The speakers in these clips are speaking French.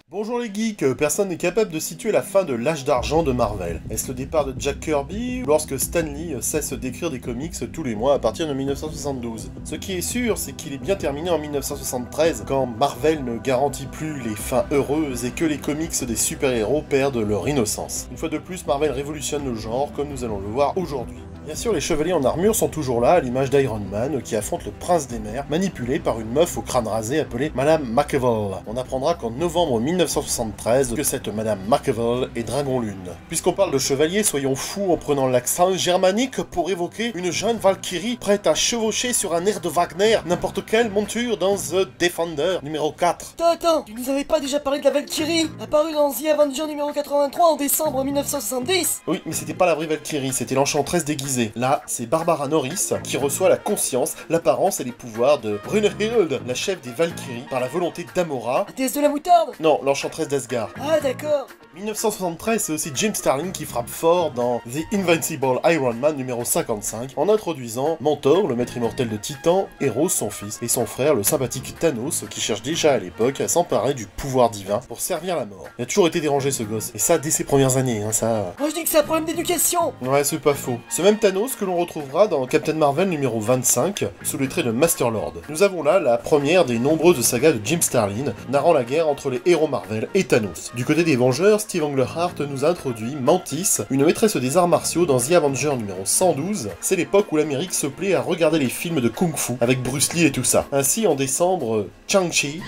Bonjour les geeks, personne n'est capable de situer la fin de l'âge d'argent de Marvel. Est-ce le départ de Jack Kirby, ou lorsque Stan Lee cesse d'écrire des comics tous les mois à partir de 1972? Ce qui est sûr, c'est qu'il est bien terminé en 1973, quand Marvel ne garantit plus les fins heureuses et que les comics des super-héros perdent leur innocence. Une fois de plus, Marvel révolutionne le genre, comme nous allons le voir aujourd'hui. Bien sûr, les chevaliers en armure sont toujours là, à l'image d'Iron Man, qui affronte le prince des mers, manipulé par une meuf au crâne rasé appelée Madame McEvil. On apprendra qu'en novembre 1973, que cette Madame McEvil est Dragon Lune. Puisqu'on parle de chevaliers, soyons fous en prenant l'accent germanique pour évoquer une jeune Valkyrie prête à chevaucher sur un air de Wagner n'importe quelle monture dans The Defender numéro 4. Attends, tu nous avais pas déjà parlé de la Valkyrie, apparue dans The Avenger numéro 83 en décembre 1970? Oui, mais c'était pas la vraie Valkyrie, c'était l'enchanteresse déguisée. Là, c'est Barbara Norris qui reçoit la conscience, l'apparence et les pouvoirs de Brunhilde, la chef des Valkyries, par la volonté d'Amora. La déesse de la moutarde? Non, l'enchanteresse d'Asgard. Ah d'accord. 1973, c'est aussi Jim Starlin qui frappe fort dans The Invincible Iron Man numéro 55, en introduisant Mentor, le maître immortel de Titan, Eros, son fils, et son frère, le sympathique Thanos, qui cherche déjà à l'époque à s'emparer du pouvoir divin pour servir la mort. Il a toujours été dérangé ce gosse, et ça dès ses premières années, hein, ça... Moi je dis que c'est un problème d'éducation. Ouais, c'est pas faux. Ce même Thanos que l'on retrouvera dans Captain Marvel numéro 25, sous les traits de Master-Lord. Nous avons là la première des nombreuses sagas de Jim Starlin, narrant la guerre entre les héros Marvel et Thanos. Du côté des Vengeurs, Steve Englehart nous introduit Mantis, une maîtresse des arts martiaux dans The Avenger numéro 112. C'est l'époque où l'Amérique se plaît à regarder les films de Kung Fu, avec Bruce Lee et tout ça. Ainsi, en décembre, Shang-Chi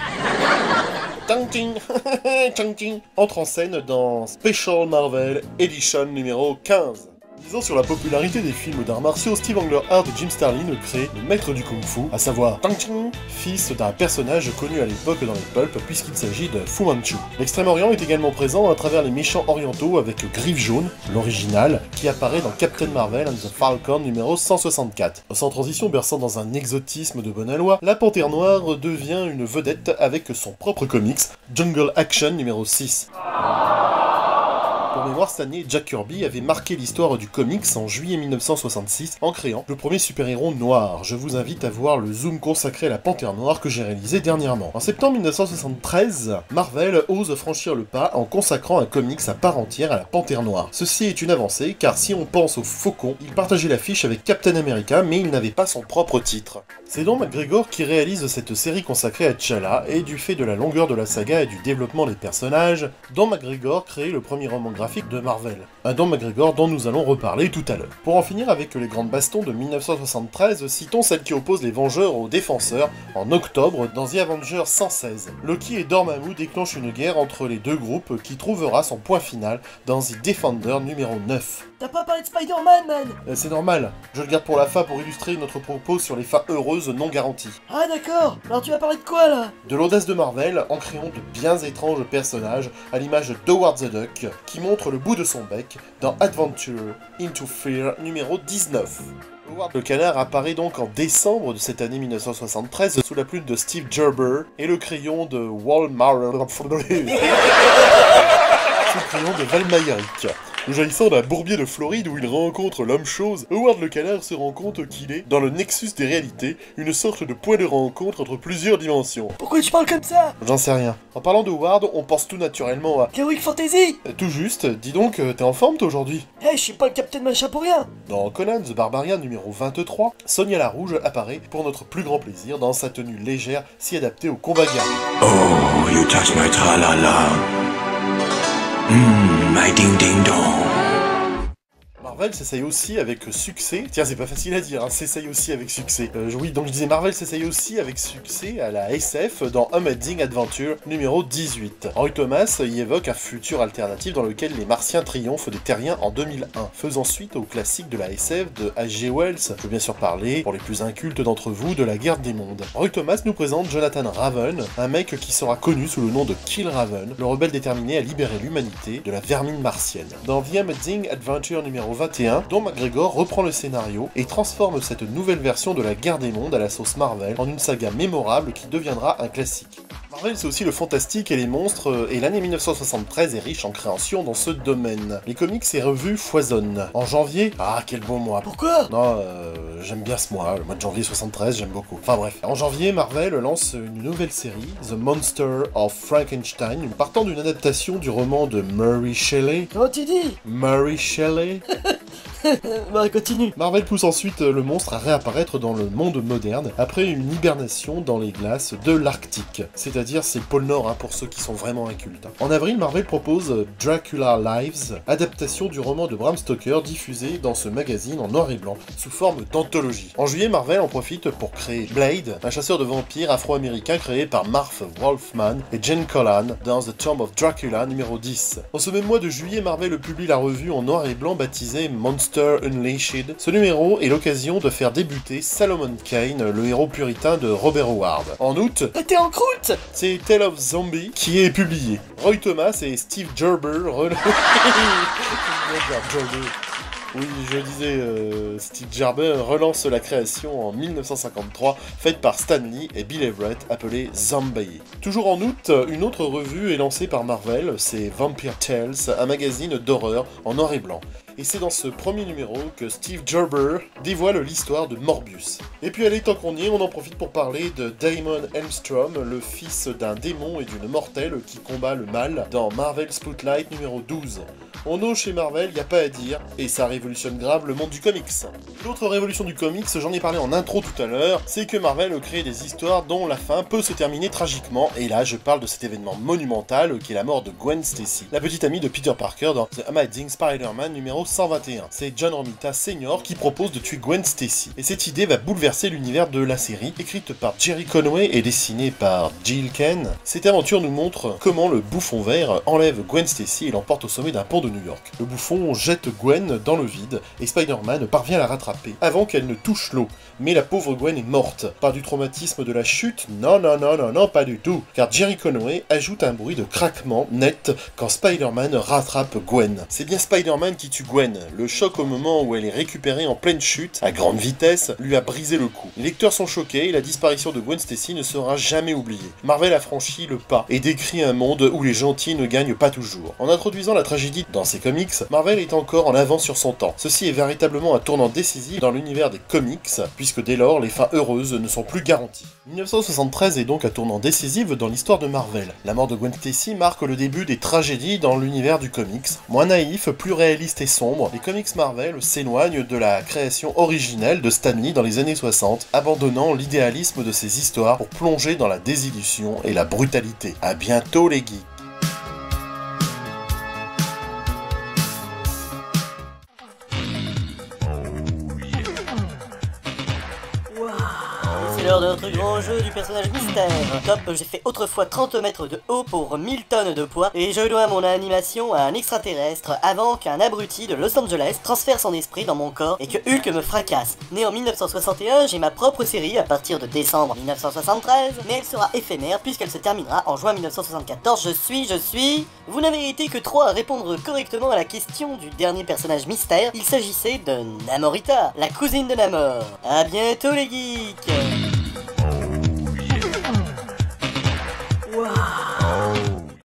entre en scène dans Special Marvel Edition numéro 15. Disons sur la popularité des films d'arts martiaux, Steve Englehart et Jim Starlin créent le maître du Kung Fu, à savoir Tang Ching, fils d'un personnage connu à l'époque dans les pulps puisqu'il s'agit de Fu Manchu. L'Extrême-Orient est également présent à travers les méchants orientaux avec Griffe Jaune, l'original, qui apparaît dans Captain Marvel and the Falcon numéro 164. Sans transition, berçant dans un exotisme de bonne aloi, la Panthère Noire devient une vedette avec son propre comics, Jungle Action numéro 6. Pour mémoire, cette année, Jack Kirby avait marqué l'histoire du comics en juillet 1966 en créant le premier super-héros noir. Je vous invite à voir le zoom consacré à la Panthère Noire que j'ai réalisé dernièrement. En septembre 1973, Marvel ose franchir le pas en consacrant un comics à part entière à la Panthère Noire. Ceci est une avancée, car si on pense au Faucon, il partageait l'affiche avec Captain America, mais il n'avait pas son propre titre. C'est Don McGregor qui réalise cette série consacrée à T'Challa, et du fait de la longueur de la saga et du développement des personnages, Don McGregor crée le premier roman graphique de Marvel. Un Don McGregor dont nous allons reparler tout à l'heure. Pour en finir avec les grandes bastons de 1973, citons celle qui oppose les Vengeurs aux Défenseurs en octobre dans The Avenger 116. Loki et Dormammu déclenchent une guerre entre les deux groupes qui trouvera son point final dans The Defender numéro 9. T'as pas parlé de Spider-Man, man? C'est normal, je le garde pour la fin pour illustrer notre propos sur les fins heureuses non garanties. Ah d'accord. Alors tu vas parler de quoi là? De l'audace de Marvel en créant de bien étranges personnages à l'image d'Howard the Duck qui montre le bout de son bec dans Adventure Into Fear numéro 19. Howard le canard apparaît donc en décembre de cette année 1973 sous la plume de Steve Gerber et le crayon de sous le crayon de Val Mayerick. Jaillissant d'un bourbier de Floride où il rencontre l'homme-chose, Howard le canard se rend compte qu'il est, dans le nexus des réalités, une sorte de point de rencontre entre plusieurs dimensions. Pourquoi tu parles comme ça? J'en sais rien. En parlant de Howard, on pense tout naturellement à... Heroic Fantasy? Tout juste, dis donc, t'es en forme toi aujourd'hui? Eh, je suis pas le Captain Machin pour rien. Dans Conan the Barbarian numéro 23, Sonia la Rouge apparaît pour notre plus grand plaisir dans sa tenue légère si adaptée au combat guerrier. Oh, you touch my tra-la-la. My ding-ding-dong. Marvel s'essaye aussi avec succès, tiens c'est pas facile à dire, hein, s'essaye aussi avec succès. Oui, donc je disais Marvel s'essaye aussi avec succès à la SF dans Amazing Adventure numéro 18. Roy Thomas y évoque un futur alternatif dans lequel les Martiens triomphent des Terriens en 2001, faisant suite au classique de la SF de H.G. Wells. Je veux bien sûr parler, pour les plus incultes d'entre vous, de la Guerre des Mondes. Roy Thomas nous présente Jonathan Raven, un mec qui sera connu sous le nom de Kill Raven, le rebelle déterminé à libérer l'humanité de la vermine martienne. Dans The Amazing Adventure numéro 21, Don McGregor reprend le scénario et transforme cette nouvelle version de la Guerre des Mondes à la sauce Marvel en une saga mémorable qui deviendra un classique. Marvel, c'est aussi le fantastique et les monstres, et l'année 1973 est riche en créations dans ce domaine. Les comics et revues foisonnent. En janvier, ah quel beau mois. Pourquoi? Non, j'aime bien ce mois, le mois de janvier 73, j'aime beaucoup. Enfin bref. En janvier, Marvel lance une nouvelle série, The Monster of Frankenstein, partant d'une adaptation du roman de Mary Shelley. Comment tu dis? Mary Shelley. Bah continue. Marvel pousse ensuite le monstre à réapparaître dans le monde moderne après une hibernation dans les glaces de l'Arctique. C'est-à-dire c'est le pôle Nord hein, pour ceux qui sont vraiment incultes. En avril, Marvel propose Dracula Lives, adaptation du roman de Bram Stoker diffusé dans ce magazine en noir et blanc sous forme d'anthologie. En juillet, Marvel en profite pour créer Blade, un chasseur de vampires afro-américain créé par Marv Wolfman et Jen Collan dans The Tomb of Dracula numéro 10. En ce même mois de juillet, Marvel publie la revue en noir et blanc baptisée Monster Unleashed. Ce numéro est l'occasion de faire débuter Solomon Kane, le héros puritain de Robert Howard. En août, T'es en croûte. c'est Tale of Zombie qui est publié. Roy Thomas et Steve Gerber Oui, je disais, Steve Gerber relance la création en 1953, faite par Stan Lee et Bill Everett, appelée Zombie. Toujours en août, une autre revue est lancée par Marvel, c'est Vampire Tales, un magazine d'horreur en noir et blanc. Et c'est dans ce premier numéro que Steve Gerber dévoile l'histoire de Morbius. Et puis allez, tant qu'on y est, on en profite pour parler de Damon Elmstrom, le fils d'un démon et d'une mortelle qui combat le mal dans Marvel Spotlight numéro 12. On ose chez Marvel, y a pas à dire, et ça révolutionne grave le monde du comics. L'autre révolution du comics, j'en ai parlé en intro tout à l'heure, c'est que Marvel crée des histoires dont la fin peut se terminer tragiquement, et là je parle de cet événement monumental qui est la mort de Gwen Stacy, la petite amie de Peter Parker dans The Amazing Spider-Man numéro 121. C'est John Romita Sr. qui propose de tuer Gwen Stacy, et cette idée va bouleverser l'univers de la série, écrite par Jerry Conway et dessinée par Jill Kane. Cette aventure nous montre comment le bouffon vert enlève Gwen Stacy et l'emporte au sommet d'un pont de New York. Le bouffon jette Gwen dans le vide et Spider-Man parvient à la rattraper avant qu'elle ne touche l'eau. Mais la pauvre Gwen est morte. Par du traumatisme de la chute? Non, pas du tout. Car Jerry Conway ajoute un bruit de craquement net quand Spider-Man rattrape Gwen. C'est bien Spider-Man qui tue Gwen. Le choc au moment où elle est récupérée en pleine chute, à grande vitesse, lui a brisé le cou. Les lecteurs sont choqués et la disparition de Gwen Stacy ne sera jamais oubliée. Marvel a franchi le pas et décrit un monde où les gentils ne gagnent pas toujours. En introduisant la tragédie dans ses comics, Marvel est encore en avance sur son temps. Ceci est véritablement un tournant décisif dans l'univers des comics, puisque dès lors, les fins heureuses ne sont plus garanties. 1973 est donc un tournant décisif dans l'histoire de Marvel. La mort de Gwen Stacy marque le début des tragédies dans l'univers du comics. Moins naïf, plus réaliste et sombre, les comics Marvel s'éloignent de la création originelle de Stan Lee dans les années 60, abandonnant l'idéalisme de ses histoires pour plonger dans la désillusion et la brutalité. À bientôt les geeks. C'est l'heure de notre grand jeu du personnage mystère. Top, j'ai fait autrefois 30 mètres de haut pour 1000 tonnes de poids et je dois mon animation à un extraterrestre avant qu'un abruti de Los Angeles transfère son esprit dans mon corps et que Hulk me fracasse. Né en 1961, j'ai ma propre série à partir de décembre 1973, mais elle sera éphémère puisqu'elle se terminera en juin 1974. Je suis... Vous n'avez été que 3 à répondre correctement à la question du dernier personnage mystère. Il s'agissait de Namorita, la cousine de Namor. À bientôt les geeks.